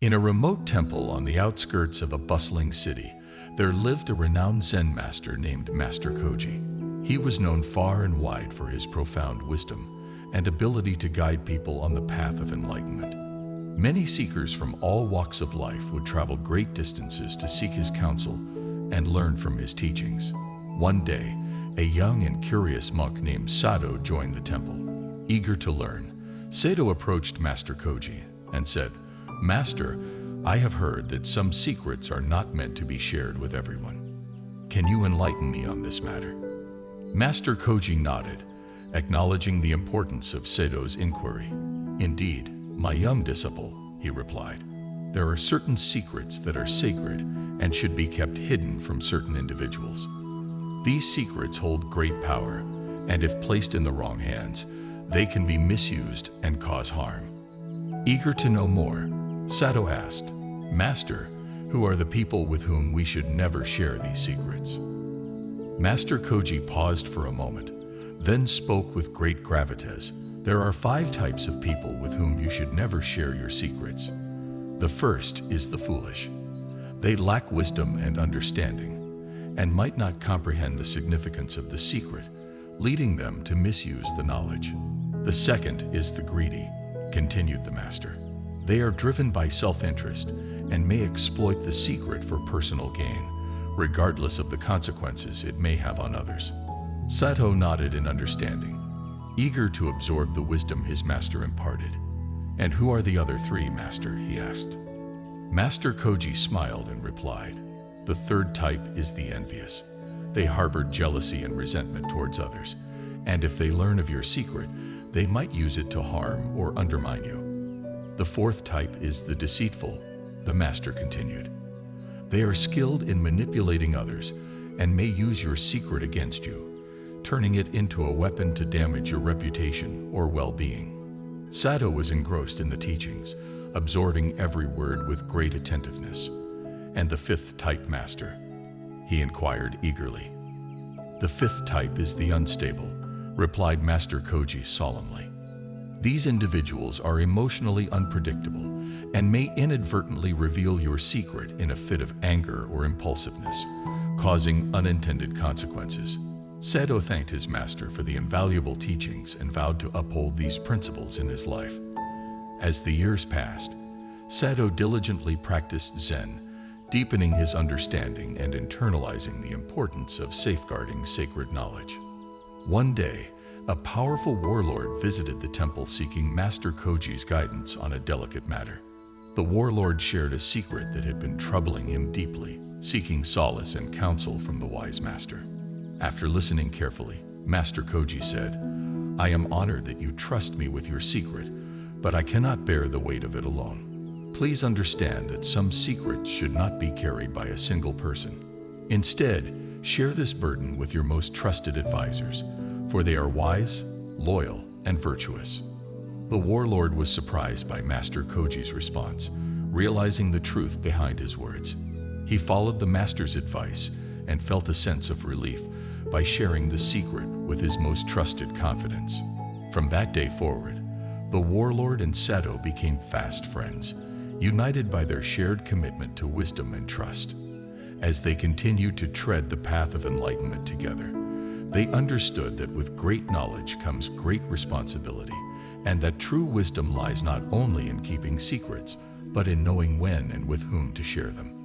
In a remote temple on the outskirts of a bustling city, there lived a renowned Zen master named Master Koji. He was known far and wide for his profound wisdom and ability to guide people on the path of enlightenment. Many seekers from all walks of life would travel great distances to seek his counsel and learn from his teachings. One day, a young and curious monk named Sato joined the temple. Eager to learn, Sato approached Master Koji and said, "Master, I have heard that some secrets are not meant to be shared with everyone. Can you enlighten me on this matter?" Master Koji nodded, acknowledging the importance of Sato's inquiry. "Indeed, my young disciple," he replied, "there are certain secrets that are sacred and should be kept hidden from certain individuals. These secrets hold great power, and if placed in the wrong hands, they can be misused and cause harm." Eager to know more, Sato asked, "Master, who are the people with whom we should never share these secrets?" Master Koji paused for a moment, then spoke with great gravitas. "There are 5 types of people with whom you should never share your secrets. The first is the foolish. They lack wisdom and understanding, and might not comprehend the significance of the secret, leading them to misuse the knowledge. The second is the greedy," continued the master. "They are driven by self-interest and may exploit the secret for personal gain, regardless of the consequences it may have on others." Sato nodded in understanding, eager to absorb the wisdom his master imparted. "And who are the other 3, Master?" he asked. Master Koji smiled and replied, "The third type is the envious. They harbor jealousy and resentment towards others, and if they learn of your secret, they might use it to harm or undermine you. The fourth type is the deceitful," the master continued. "They are skilled in manipulating others and may use your secret against you, turning it into a weapon to damage your reputation or well-being." Sato was engrossed in the teachings, absorbing every word with great attentiveness. "And the 5th type, Master?" he inquired eagerly. "The 5th type is the unstable," replied Master Koji solemnly. "These individuals are emotionally unpredictable and may inadvertently reveal your secret in a fit of anger or impulsiveness, causing unintended consequences." Sato thanked his master for the invaluable teachings and vowed to uphold these principles in his life. As the years passed, Sato diligently practiced Zen, deepening his understanding and internalizing the importance of safeguarding sacred knowledge. One day, a powerful warlord visited the temple seeking Master Koji's guidance on a delicate matter. The warlord shared a secret that had been troubling him deeply, seeking solace and counsel from the wise master. After listening carefully, Master Koji said, "I am honored that you trust me with your secret, but I cannot bear the weight of it alone. Please understand that some secrets should not be carried by a single person. Instead, share this burden with your most trusted advisors, for they are wise, loyal, and virtuous." The warlord was surprised by Master Koji's response, realizing the truth behind his words. He followed the master's advice and felt a sense of relief by sharing the secret with his most trusted confidants. From that day forward, the warlord and Sato became fast friends, united by their shared commitment to wisdom and trust. As they continued to tread the path of enlightenment together, they understood that with great knowledge comes great responsibility, and that true wisdom lies not only in keeping secrets, but in knowing when and with whom to share them.